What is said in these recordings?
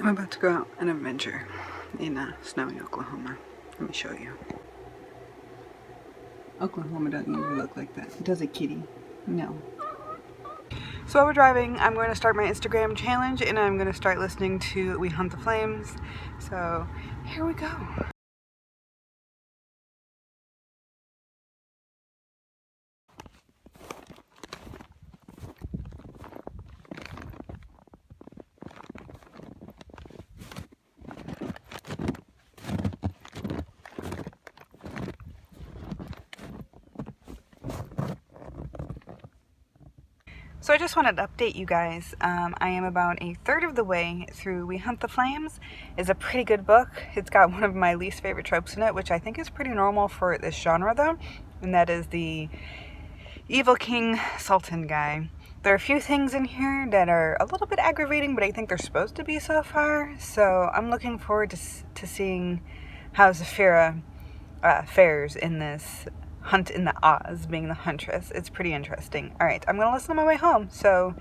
I'm about to go out on an adventure in snowy Oklahoma. Let me show you. Oklahoma doesn't usually look like that. Does it, kitty? No. So while we're driving, I'm going to start my Instagram challenge and I'm going to start listening to We Hunt the Flames. So here we go. So I just wanted to update you guys. I am about a third of the way through We Hunt the Flames. It's a pretty good book. It's got one of my least favorite tropes in it, which I think is pretty normal for this genre though, and that is the evil king sultan guy. There are a few things in here that are a little bit aggravating, but I think they're supposed to be so far. So I'm looking forward to seeing how Zafira fares in this hunt in the Oz, being the huntress. It's pretty interesting. Alright, I'm gonna listen on my way home, so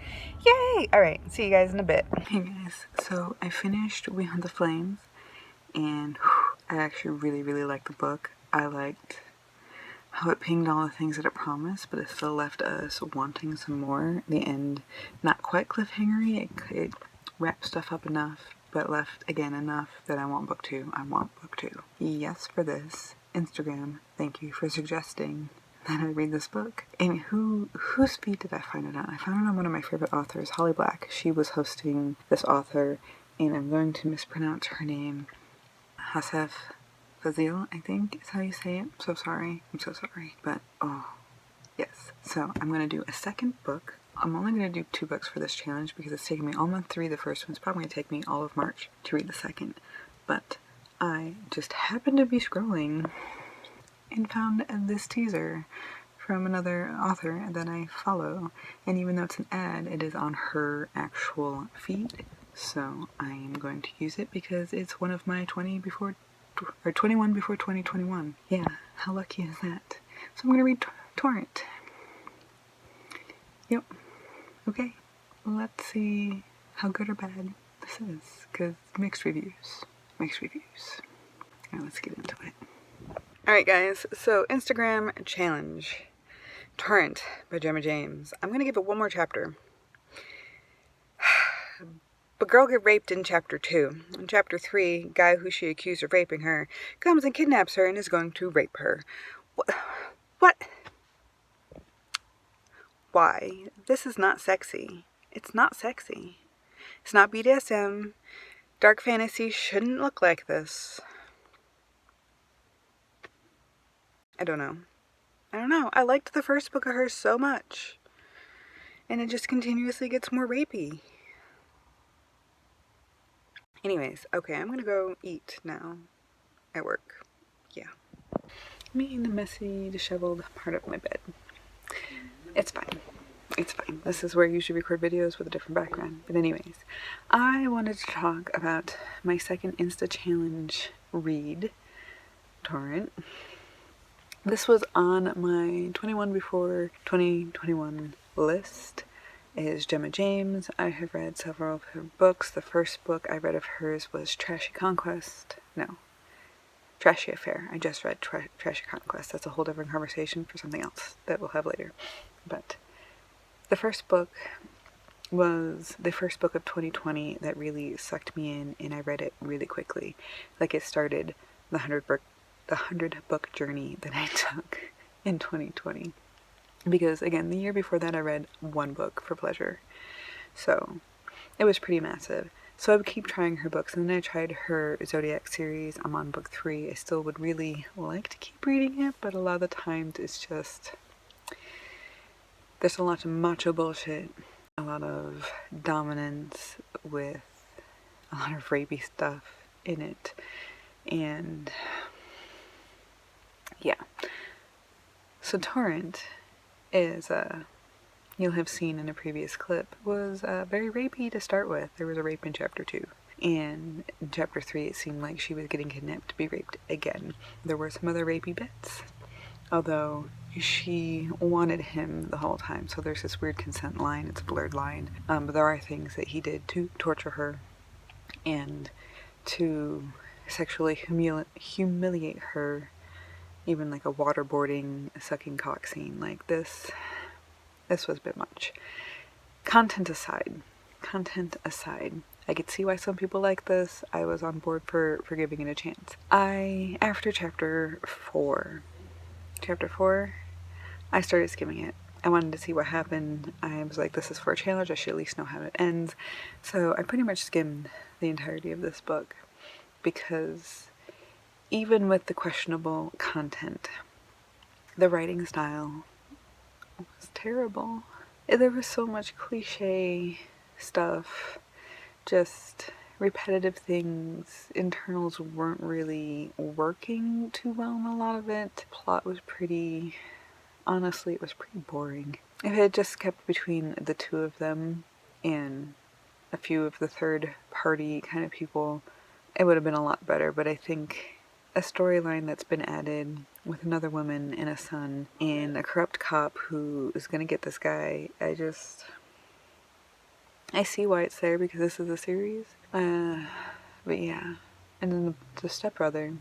yay! Alright, see you guys in a bit. Hey guys, so I finished We Hunt the Flames, and I actually really liked the book. I liked how it pinged all the things that it promised, but it still left us wanting some more. The end, not quite cliffhangery, it wrapped stuff up enough, but left, again, enough that I want book 2. I want book 2. Yes, for this. Instagram, thank you for suggesting that I read this book. And whose feed did I find it on? I found it on one of my favorite authors, Holly Black. She was hosting this author, and I'm going to mispronounce her name. Hasef Fazil, I think is how you say it. I'm so sorry. But, oh, yes. So, I'm going to do a second book. I'm only going to do 2 books for this challenge because it's taking me all month 3. The first one's probably going to take me all of March to read the second. But I just happened to be scrolling and found this teaser from another author that I follow, and even though it's an ad, it is on her actual feed, so I am going to use it because it's one of my 21 before 2021. Yeah, how lucky is that? So I'm gonna read Torrent. Yep. Okay, let's see how good or bad this is, because mixed reviews. Alright, let's get into it. Alright guys, so Instagram challenge. Torrent by Gemma James. I'm gonna give it one more chapter. But girl get raped in chapter 2. In chapter 3, guy who she accused of raping her comes and kidnaps her and is going to rape her. What? Why? This is not sexy. It's not sexy. It's not BDSM. Dark fantasy shouldn't look like this. I don't know. I liked the first book of hers so much. And it just continuously gets more rapey. Anyways, okay, I'm gonna go eat now. At work. Yeah. Me in the messy, disheveled part of my bed. It's fine. This is where I usually record videos with a different background. But anyways, I wanted to talk about my second Insta challenge read, Torrent. This was on my 21 before 2021 list. It is Gemma James. I have read several of her books. The first book I read of hers was Trashy Affair. I just read Trashy Conquest. That's a whole different conversation for something else that we'll have later. But the first book was the first book of 2020 that really sucked me in, and I read it really quickly. Like, it started the 100 book journey that I took in 2020. Because, again, the year before that I read 1 book for pleasure. So, it was pretty massive. So I would keep trying her books, and then I tried her Zodiac series. I'm on book 3. I still would really like to keep reading it, but a lot of the times it's just, there's a lot of macho bullshit, a lot of dominance with a lot of rapey stuff in it, and yeah. So Torrent is, you'll have seen in a previous clip, was very rapey to start with. There was a rape in chapter 2. And in chapter 3 it seemed like she was getting kidnapped to be raped again. There were some other rapey bits, although she wanted him the whole time. So there's this weird consent line, it's a blurred line. But there are things that he did to torture her and to sexually humiliate her, even like a waterboarding, sucking cock scene like this. This was a bit much. Content aside, I could see why some people like this. I was on board for giving it a chance. After chapter 4, I started skimming it. I wanted to see what happened. I was like, this is for a challenge, I should at least know how it ends. So I pretty much skimmed the entirety of this book, because even with the questionable content, the writing style was terrible. There was so much cliche stuff, just repetitive things. Internals weren't really working too well in a lot of it. Plot was pretty, honestly, it was pretty boring. If it had just kept between the two of them and a few of the third party kind of people, it would have been a lot better. But I think a storyline that's been added with another woman and a son and a corrupt cop who is going to get this guy, I see why it's there, because this is a series. But yeah. And then the stepbrother,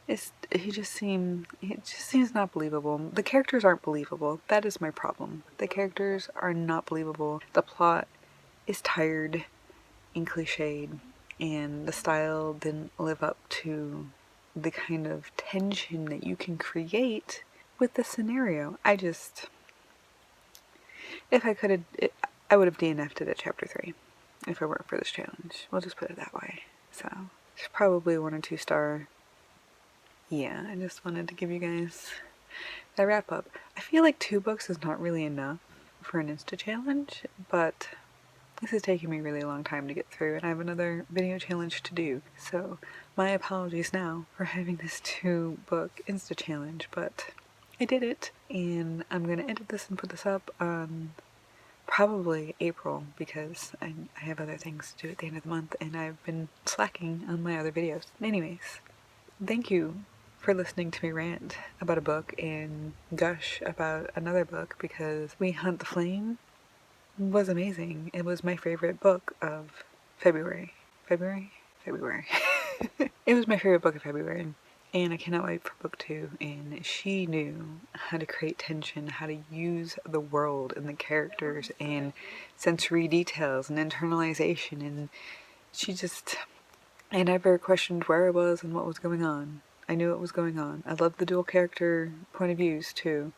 he just seems not believable. The characters aren't believable. That is my problem. The characters are not believable. The plot is tired and cliched, and the style didn't live up to the kind of tension that you can create with the scenario. If I could have, I would have DNF'd it at chapter 3 if it weren't for this challenge. We'll just put it that way. So, it's probably 1 or 2 star. Yeah, I just wanted to give you guys that wrap up. I feel like 2 books is not really enough for an Insta challenge, but this is taking me a really long time to get through, and I have another video challenge to do. So my apologies now for having this 2-book Insta challenge, but I did it, and I'm going to edit this and put this up on probably April, because I have other things to do at the end of the month, and I've been slacking on my other videos. Anyways, thank you for listening to me rant about a book and gush about another book, because We Hunt the Flame was amazing. It was my favorite book of February. It was my favorite book of February, and I cannot wait for book 2. And she knew how to create tension, how to use the world and the characters and sensory details and internalization, and I never questioned where I was and what was going on. I knew what was going on. I loved the dual character point of views too,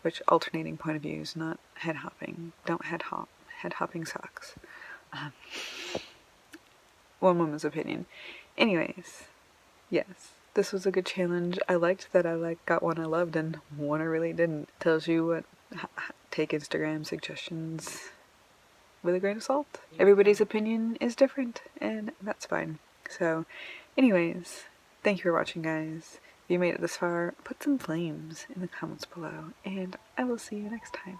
which alternating point of views, not head hopping. Don't head hop. Head hopping sucks. One woman's opinion. Anyways, yes, this was a good challenge. I liked that I got one I loved and one I really didn't. Tells you what, take Instagram suggestions with a grain of salt. Everybody's opinion is different, and that's fine. So, anyways, thank you for watching, guys. If you made it this far, put some flames in the comments below, and I will see you next time.